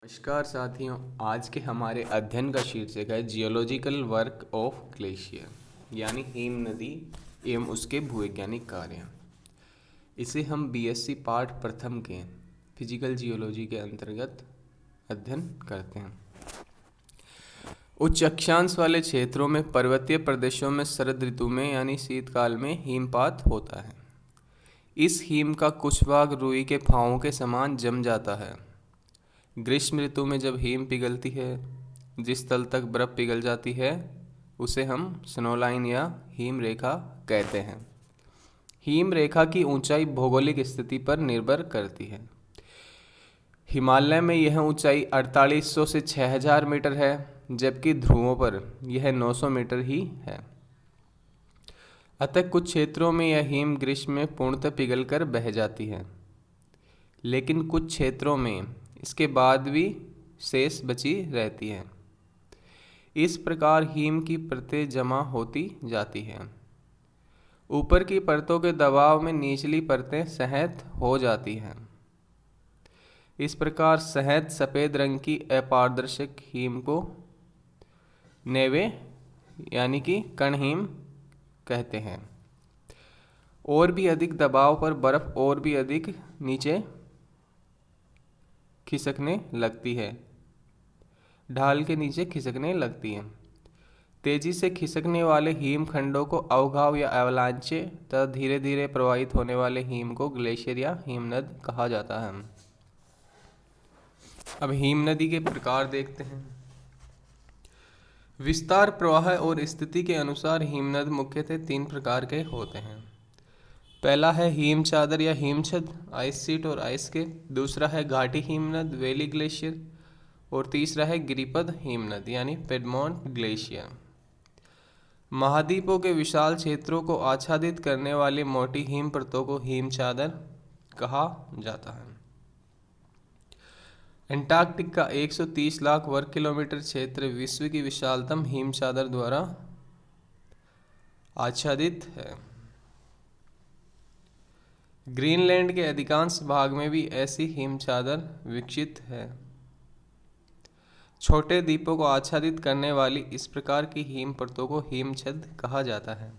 नमस्कार साथियों, आज के हमारे अध्ययन का शीर्षक है जियोलॉजिकल वर्क ऑफ ग्लेशियर यानी हिम नदी एवं उसके भूवैज्ञानिक कार्य। इसे हम बीएससी पाठ प्रथम के फिजिकल जियोलॉजी के अंतर्गत अध्ययन करते हैं। उच्च अक्षांश वाले क्षेत्रों में पर्वतीय प्रदेशों में शरद ऋतु में यानी शीतकाल में हिमपात होता है। इस हिम का कुछ भाग रुई के फाहों के समान जम जाता है। ग्रीष्म ऋतु में जब हिम पिघलती है, जिस तल तक बर्फ पिघल जाती है उसे हम स्नोलाइन या हिम रेखा कहते हैं। हिम रेखा की ऊंचाई भौगोलिक स्थिति पर निर्भर करती है। हिमालय में यह ऊंचाई 4800 से 6000 मीटर है, जबकि ध्रुवों पर यह 900 मीटर ही है। अतः कुछ क्षेत्रों में यह हिम ग्रीष्म में पूर्णतः पिघलकर बह जाती है, लेकिन कुछ क्षेत्रों में इसके बाद भी शेष बची रहती है। इस प्रकार हिम की परतें जमा होती जाती हैं। ऊपर की परतों के दबाव में निचली परतें सहत हो जाती हैं। इस प्रकार सहत सफ़ेद रंग की अपारदर्शक हिम को नेवे यानी कि कण हिम कहते हैं। और भी अधिक दबाव पर बर्फ और भी अधिक नीचे खिसकने लगती है, ढाल के नीचे खिसकने लगती है। तेजी से खिसकने वाले हिमखंडों को अवगाह या एवलांचे तथा धीरे धीरे प्रवाहित होने वाले हिम को ग्लेशियर या हिमनद कहा जाता है। अब हिमनदी के प्रकार देखते हैं। विस्तार, प्रवाह और स्थिति के अनुसार हिमनद मुख्यतः 3 प्रकार के होते हैं। पहला है हिम चादर या हिमछद, आइस सीट और आइस के। दूसरा है घाटी हिमनद, वैली ग्लेशियर। और तीसरा है गिरिपद हिमनद यानी पेडमोंट ग्लेशियर। महाद्वीपों के विशाल क्षेत्रों को आच्छादित करने वाली मोटी हिम परतों को हिम चादर कहा जाता है। अंटार्कटिक का 130 लाख वर्ग किलोमीटर क्षेत्र विश्व की विशालतम हिम चादर द्वारा आच्छादित है। ग्रीनलैंड के अधिकांश भाग में भी ऐसी हिम चादर विकसित है। छोटे द्वीपों को आच्छादित करने वाली इस प्रकार की हिम परतों को हिमछद कहा जाता है।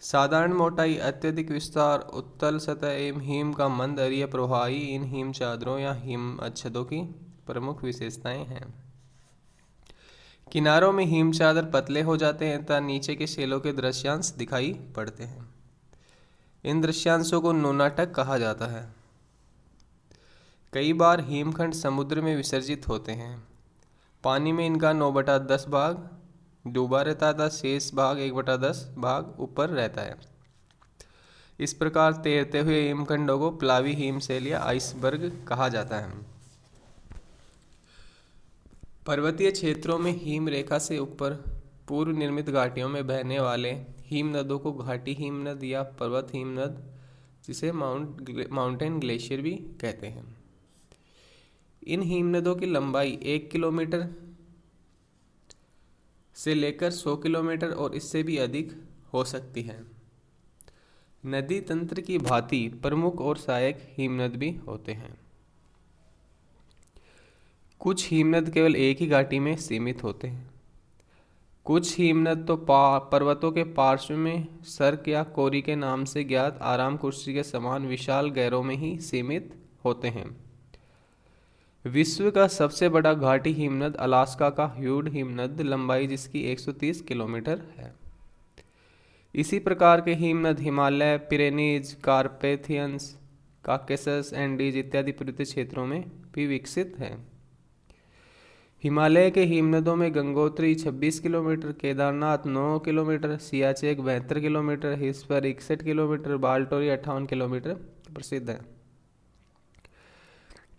साधारण मोटाई, अत्यधिक विस्तार, उत्तल सतह एवं हिम का मंद अरीय प्रवाह ही इन हिम चादरों या हिमच्छदों की प्रमुख विशेषताएं हैं। किनारों में हिम चादर पतले हो जाते हैं तथा नीचे के शेलों के दृश्यांश दिखाई पड़ते हैं। इन दृश्यांशों को नोनाटक कहा जाता है। कई बार हिमखंड समुद्र में विसर्जित होते हैं। पानी में इनका 9/10 भाग डूबा रहता था, शेष भाग 1/10 भाग ऊपर रहता है। इस प्रकार तैरते हुए हिमखंडों को प्लावी हिमशैल या आइसबर्ग कहा जाता है। पर्वतीय क्षेत्रों में हिम रेखा से ऊपर पूर्व निर्मित घाटियों में बहने वाले हिम नदों को घाटी हिमनद या पर्वत हिमनद, जिसे माउंटेन ग्लेशियर भी कहते हैं। इन हिमनदों की लंबाई 1 किलोमीटर से लेकर 100 किलोमीटर और इससे भी अधिक हो सकती है। नदी तंत्र की भांति प्रमुख और सहायक हिमनद भी होते हैं। कुछ हिमनद केवल एक ही घाटी में सीमित होते हैं। कुछ हिमनद तो पर्वतों के पार्श्व में सर्क या कोरी के नाम से ज्ञात आराम कुर्सी के समान विशाल गहरों में ही सीमित होते हैं। विश्व का सबसे बड़ा घाटी हिमनद अलास्का का ह्यूड हिमनद, लंबाई जिसकी 130 किलोमीटर है। इसी प्रकार के हिमनद हिमालय, पिरेनीज, कार्पेथियंस, काकेसस, एंडीज इत्यादि पर्वतीय क्षेत्रों में भी विकसित हैं। हिमालय के हिमनदों में Gangotri 26 kilometre, Kedarnath 9 kilometre, Siachen 72 kilometre, Hispar 61 kilometre, Baltoro 58 kilometre प्रसिद्ध है।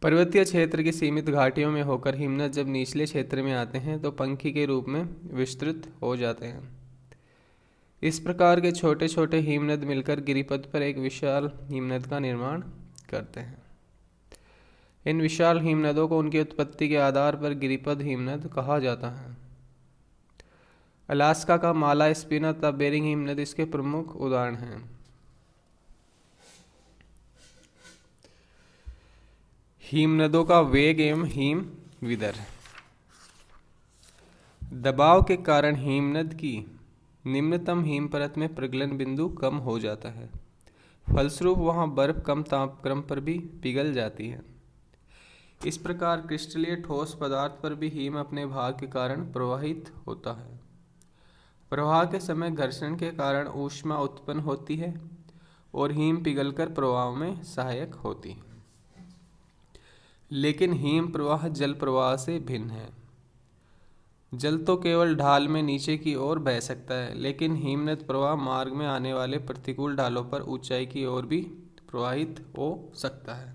पर्वतीय क्षेत्र की सीमित घाटियों में होकर हिमनद जब निचले क्षेत्र में आते हैं तो पंखी के रूप में विस्तृत हो जाते हैं। इस प्रकार के छोटे छोटे हिमनद मिलकर गिरिपथ पर एक विशाल हिमनद का निर्माण करते हैं। इन विशाल हिमनदों को उनकी उत्पत्ति के आधार पर गिरिपथ हिमनद कहा जाता है। अलास्का का माला स्पिना तथा बेरिंग हिमनद इसके प्रमुख उदाहरण हैं। हिमनदों का वेग एवं हिम विदर। दबाव के कारण हिमनद की निम्नतम हिम परत में प्रगलन बिंदु कम हो जाता है, फलस्वरूप वहां बर्फ कम तापक्रम पर भी पिघल जाती है। इस प्रकार क्रिस्टलीय ठोस पदार्थ पर भी हिम अपने भाग के कारण प्रवाहित होता है। प्रवाह के समय घर्षण के कारण ऊष्मा उत्पन्न होती है और हिम पिघलकर प्रवाह में सहायक होती है। लेकिन हिम प्रवाह जल प्रवाह से भिन्न है। जल तो केवल ढाल में नीचे की ओर बह सकता है, लेकिन हिमनद प्रवाह मार्ग में आने वाले प्रतिकूल ढालों पर ऊंचाई की ओर भी प्रवाहित हो सकता है।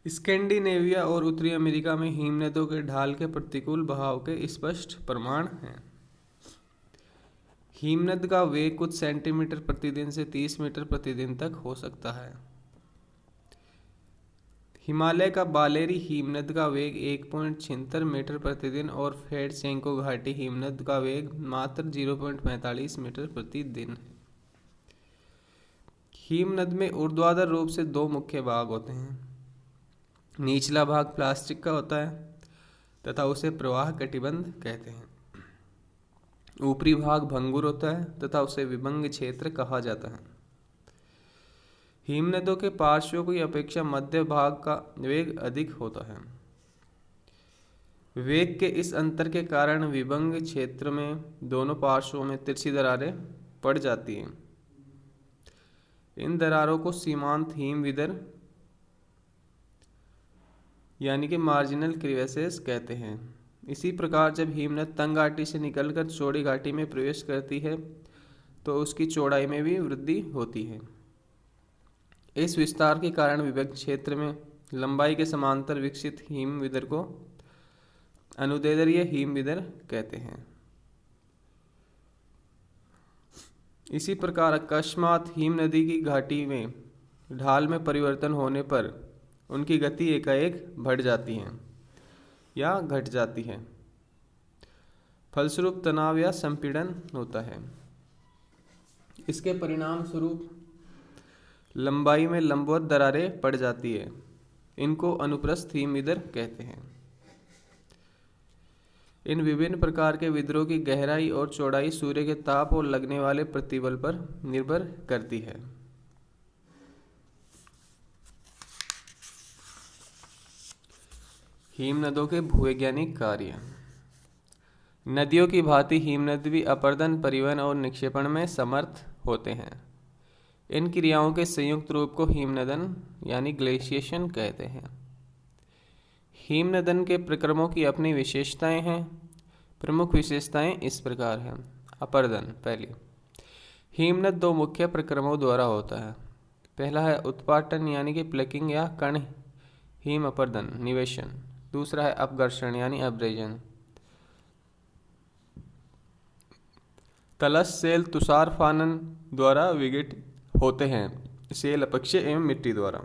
स्कैंडिनेविया और उत्तरी अमेरिका में हिमनदों के ढाल के प्रतिकूल बहाव के स्पष्ट प्रमाण हैं। हिमनद का वेग कुछ सेंटीमीटर प्रतिदिन से 30 मीटर प्रतिदिन तक हो सकता है। हिमालय का बालेरी हिमनद का वेग 1.76 मीटर प्रतिदिन और फेडचेंको घाटी हिमनद का वेग मात्र 0.45 मीटर प्रतिदिन है। हिमनद में ऊर्ध्वाधर रूप से दो मुख्य भाग होते हैं। निचला भाग प्लास्टिक का होता है तथा उसे प्रवाह कटिबंध कहते हैं। ऊपरी भाग भंगुर होता है तथा उसे विभंग क्षेत्र कहा जाता है। हिमनदों के पार्श्वों की अपेक्षा मध्य भाग का वेग अधिक होता है। वेग के इस अंतर के कारण विभंग क्षेत्र में दोनों पार्श्वों में तिरछी दरारें पड़ जाती हैं। इन दरारों को सीमांत हिम विदर यानी कि मार्जिनल क्रीवेसेस कहते हैं। इसी प्रकार जब हिमनद तंग घाटी से निकलकर चौड़ी घाटी में प्रवेश करती है तो उसकी चौड़ाई में भी वृद्धि होती है। इस विस्तार के कारण विभक्त क्षेत्र में लंबाई के समांतर विकसित हिम विदर को अनुदैर्ध्य हिम विदर कहते हैं। इसी प्रकार अकस्मात हिम नदी की घाटी में ढाल में परिवर्तन होने पर उनकी गति एकाएक बढ़ जाती है या घट जाती है। फलस्वरूप तनाव या संपीड़न होता है। इसके परिणाम स्वरूप लंबाई में लंबवत दरारें पड़ जाती है। इनको अनुप्रस्थ हिम विदर कहते हैं। इन विभिन्न प्रकार के विदरों की गहराई और चौड़ाई सूर्य के ताप और लगने वाले प्रतिबल पर निर्भर करती है। हिमनदों के भूवैज्ञानिक कार्य। नदियों की भांति हिमनद भी अपरदन, परिवहन और निक्षेपण में समर्थ होते हैं। इन क्रियाओं के संयुक्त रूप को हिमनदन यानी ग्लेशिएशन कहते हैं। हिमनदन के प्रक्रमों की अपनी विशेषताएं हैं। प्रमुख विशेषताएं इस प्रकार हैं। अपरदन। पहली, हिमनद दो मुख्य प्रक्रमों द्वारा होता है। पहला है उत्पाटन यानी कि प्लकिंग या कण हिम अपरदन निवेशन। दूसरा है अपघर्षण यानी अब्रेजन। तलस सेल तुषार फानन द्वारा विघटित होते हैं, सेल अपक्षय एवं मिट्टी द्वारा।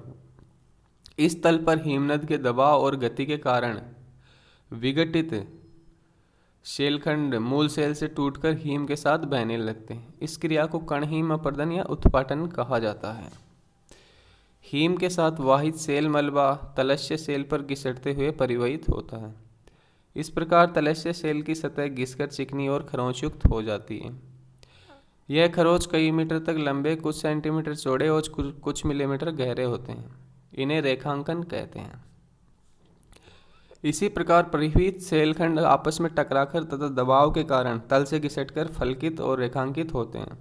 इस तल पर हिमनद के दबाव और गति के कारण विघटित शेलखंड मूल सेल से टूटकर हिम के साथ बहने लगते हैं। इस क्रिया को कण हिम अपरदन या उत्पाटन कहा जाता है। हिम के साथ वाहित सेल मलबा तलस्य सेल पर घिसटते हुए परिवहित होता है। इस प्रकार तलस्य सेल की सतह घिसकर चिकनी और खरोंचयुक्त हो जाती है। यह खरोंच कई मीटर तक लंबे, कुछ सेंटीमीटर चौड़े और कुछ मिलीमीटर गहरे होते हैं। इन्हें रेखांकन कहते हैं। इसी प्रकार परिवहित सेलखंड आपस में टकराकर तथा दबाव के कारण तल से घिसटकर फलकित और रेखांकित होते हैं।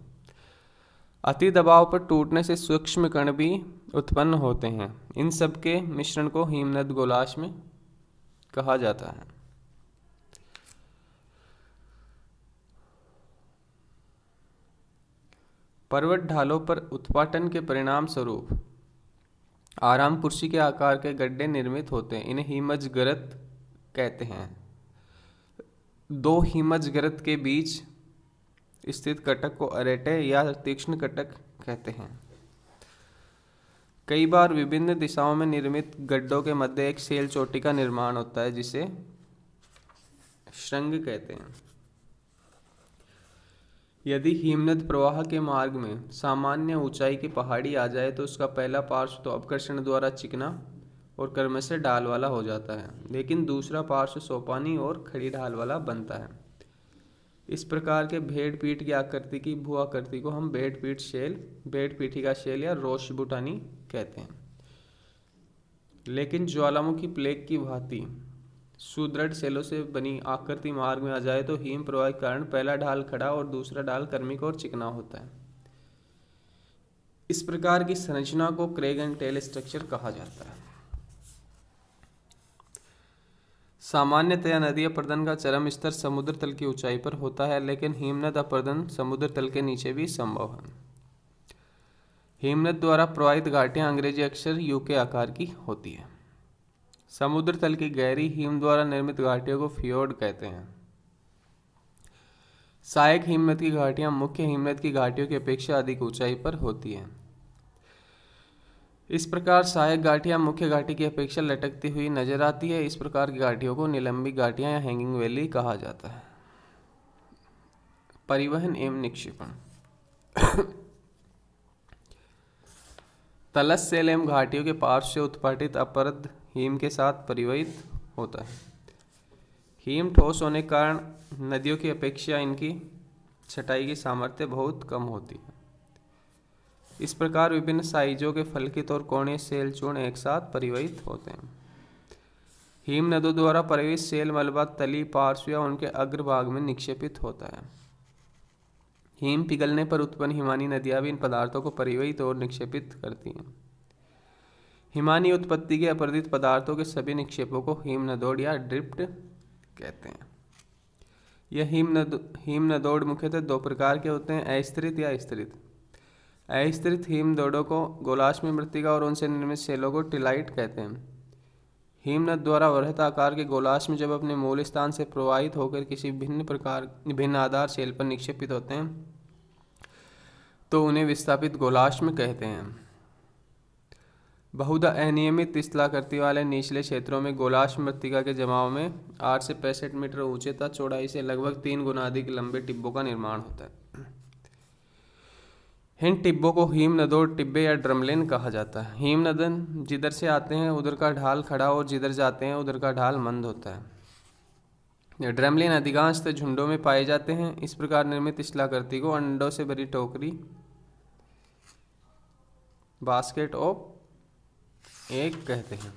अति दबाव पर टूटने से सूक्ष्म कण भी उत्पन्न होते हैं। इन सब के मिश्रण को हिमनद गोलाश में कहा जाता है। पर्वत ढालों पर उत्पाटन के परिणाम स्वरूप आराम कुर्सी के आकार के गड्ढे निर्मित होते हैं। इन्हें हिमज गर्त कहते हैं। दो हिमज गर्त के बीच स्थित कटक को अरेटे या तीक्ष्ण कटक कहते हैं। कई बार विभिन्न दिशाओं में निर्मित गड्ढों के मध्य एक सेल चोटी का निर्माण होता है जिसे 'श्रृंग' कहते हैं। यदि हिमनद प्रवाह के मार्ग में सामान्य ऊंचाई की पहाड़ी आ जाए तो उसका पहला पार्श्व तो अपकर्षण द्वारा चिकना और क्रमशः ढाल वाला हो जाता है, लेकिन दूसरा पार्श्व सोपानी और खड़ी ढाल वाला बनता है। इस प्रकार के भेड़ पीठ की आकृति की भू आकृति को हम भेड़ पीठिका शेल या रोशबुटानी कहते हैं। लेकिन ज्वालामुखी प्लेग की भांति सुदृढ़ सेलों से बनी आकृति मार्ग में आ जाए तो हिम प्रवाह के कारण पहला ढाल खड़ा और दूसरा ढाल क्रमिक और चिकना होता है। इस प्रकार की संरचना को क्रेग एंड टेल स्ट्रक्चर कहा जाता है। सामान्यतया नदी अपरदन का चरम स्तर समुद्र तल की ऊंचाई पर होता है, लेकिन हिमनद अपरदन समुद्र तल के नीचे भी संभव है। हिमनद द्वारा प्रवाहित घाटियां अंग्रेजी अक्षर यू के आकार की होती है। समुद्र तल की गहरी हिम द्वारा निर्मित घाटियों को फियोर्ड कहते हैं। सहायक हिमनद की घाटियां मुख्य हिमनद की घाटियों की अपेक्षा अधिक ऊंचाई पर होती हैं। इस प्रकार सहायक घाटियां मुख्य घाटी की अपेक्षा लटकती हुई नजर आती है। इस प्रकार की घाटियों को निलंबित घाटियां या हैंगिंग वैली कहा जाता है। परिवहन एवं निक्षेपण। तलस्थ सेल एवं घाटियों के पार्श्व से उत्पाटित अपरद हिम के साथ परिवहित होता है। हिम ठोस होने के कारण नदियों की अपेक्षा इनकी छटाई की सामर्थ्य बहुत कम होती है। इस प्रकार विभिन्न साइजों के फलकित और कोणीय सेल चूर्ण एक साथ परिवहित होते हैं। हिम नदों द्वारा परिवहित सेल मलबा तली पार्श्व या उनके अग्रभाग में निक्षेपित होता है। हिम पिघलने पर उत्पन्न हिमानी नदियां भी इन पदार्थों को परिवहित और निक्षेपित करती हैं। हिमानी उत्पत्ति के अपरदित पदार्थों के सभी निक्षेपों को हिम नदोड़ या ड्रिफ्ट कहते हैं। यह हिम नदोड़ मुख्यतः दो प्रकार के होते हैं, अस्थिरित या स्थिरित। अस्थिरित हिम नदोड़ों को गोलाश्म मृत्तिका और उनसे निर्मित सेलों को टिलाइट कहते हैं। हिमनद द्वारा वृहत आकार के गोलाश्म जब अपने मूल स्थान से प्रवाहित होकर किसी भिन्न आधार सेल पर निक्षेपित होते हैं तो उन्हें विस्थापित गोलाश्म कहते हैं। बहुधा अनियमित स्थलाकृति वाले निचले क्षेत्रों में गोलाश्म मृत्तिका के जमाव में 8 से 65 मीटर ऊंचे तथा चौड़ाई से लगभग 3 गुना अधिक लंबे टिब्बों का निर्माण होता है। इन टिब्बों को हिम नदोड़ टिब्बे या ड्रमलिन कहा जाता है। हिम नदन जिधर से आते हैं उधर का ढाल खड़ा और जिधर जाते हैं उधर का ढाल मंद होता है। ड्रमलिन अधिकांशतः झुंडों में पाए जाते हैं। इस प्रकार निर्मित स्थलाकृति को अंडों से भरी टोकरी बास्केट ऑफ एग कहते हैं।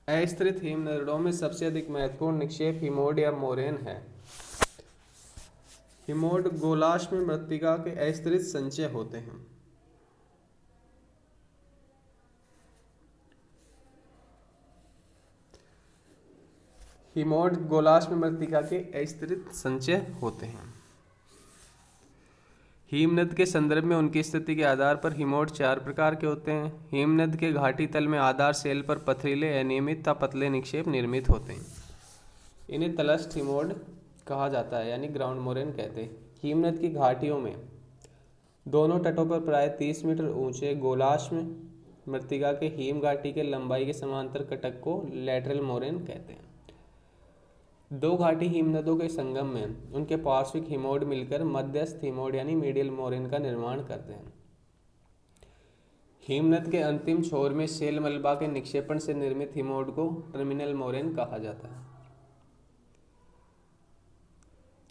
अस्थिरित हिम नदों में सबसे अधिक महत्वपूर्ण निक्षेप हिमोड या मोरेन है। हिमोड गोलाश्म मृत्तिका के अस्थिरित संचय होते हैं। हिमोड गोलाश्म मृत्तिका के अस्थिरित संचय होते हैं। हिमनद के संदर्भ में उनकी स्थिति के आधार पर हिमोड 4 प्रकार के होते हैं। हिमनद के घाटी तल में आधार सेल पर पथरीले अनियमित पतले निक्षेप निर्मित होते हैं। इन्हें तलस्थ हिमोड कहा जाता है, यानी ग्राउंड मोरेन कहते हैं। हिमनद की घाटियों में दोनों तटों पर प्राय 30 मीटर ऊंचे गोलाश्म मृत्तिका के हिम घाटी के लंबाई के समांतर कटक को लैटरल मोरेन कहते हैं। दो घाटी हिमनदों के संगम में उनके पार्श्विक हिमोड मिलकर मध्यस्थ हिमोड यानी मीडियल मोरेन का निर्माण करते हैं। हिमनद के अंतिम छोर में शेल मलबा के निक्षेपण से निर्मित हिमोड को टर्मिनल मोरेन कहा जाता है।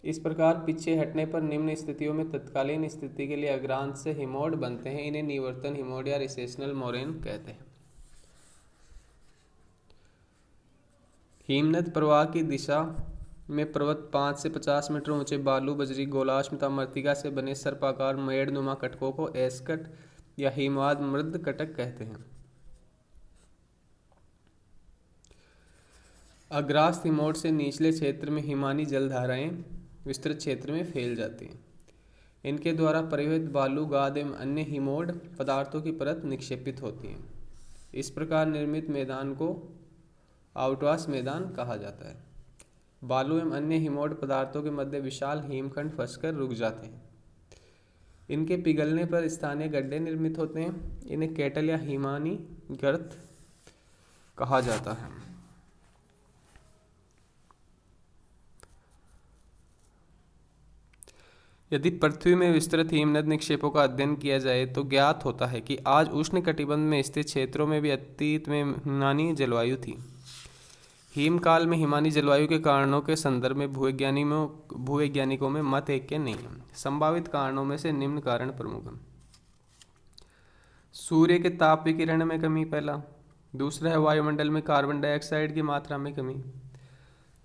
इस प्रकार पीछे हटने पर निम्न स्थितियों में तत्कालीन स्थिति के लिए अग्रांत से हिमोड बनते हैं। इन्हें निवर्तन हिमोड या रिसेशनल मोरेन कहते हैं। हिमनद प्रवाह की दिशा में पर्वत 5 से 50 मीटर ऊंचे बालू बजरी गोलाश्म तथा मृत्तिका से बने सर्पाकार मेड़नुमा कटकों को एस्कट या हिमवाद मृद कटक कहते हैं। अग्रास्त हिमोड से निचले क्षेत्र में हिमानी जलधाराएं विस्तृत क्षेत्र में फैल जाती हैं। इनके द्वारा परिवहित बालू गाद एवं अन्य हिमोड पदार्थों की परत निक्षेपित होती है। इस प्रकार निर्मित मैदान को आउटवाश मैदान कहा जाता है। बालू एवं अन्य हिमोड पदार्थों के मध्य विशाल हिमखंड फंसकर रुक जाते हैं। इनके पिघलने पर स्थानीय गड्ढे निर्मित होते हैं। इन्हें कैटल या हिमानी गर्त कहा जाता है। यदि पृथ्वी में विस्तृत हिमनद निक्षेपों का अध्ययन किया जाए तो ज्ञात होता है कि आज उष्णकटिबंध में स्थित क्षेत्रों में भी अतीत में हिमानी जलवायु थी। हिमकाल में हिमानी जलवायु के कारणों के संदर्भ में भूवैज्ञानिकों में मत ऐक्य नहीं है। संभावित कारणों में से निम्न कारण प्रमुख हैं। सूर्य के ताप विकिरण में कमी पहला। दूसरा है वायुमंडल में कार्बन डाइऑक्साइड की मात्रा में कमी।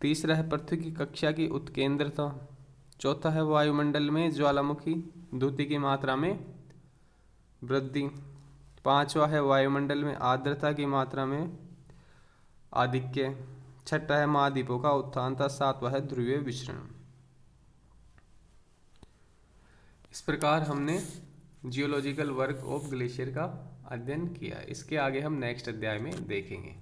तीसरा है पृथ्वी की कक्षा की उत्केंद्रता। चौथा है वायुमंडल में ज्वालामुखी द्युति की मात्रा में वृद्धि। पांचवा है वायुमंडल में आर्द्रता की मात्रा में आधिक्य। छठा है महाद्वीपों का उत्थान तथा सातवां है ध्रुवीय विचरण। इस प्रकार हमने जियोलॉजिकल वर्क ऑफ ग्लेशियर का अध्ययन किया। इसके आगे हम नेक्स्ट अध्याय में देखेंगे।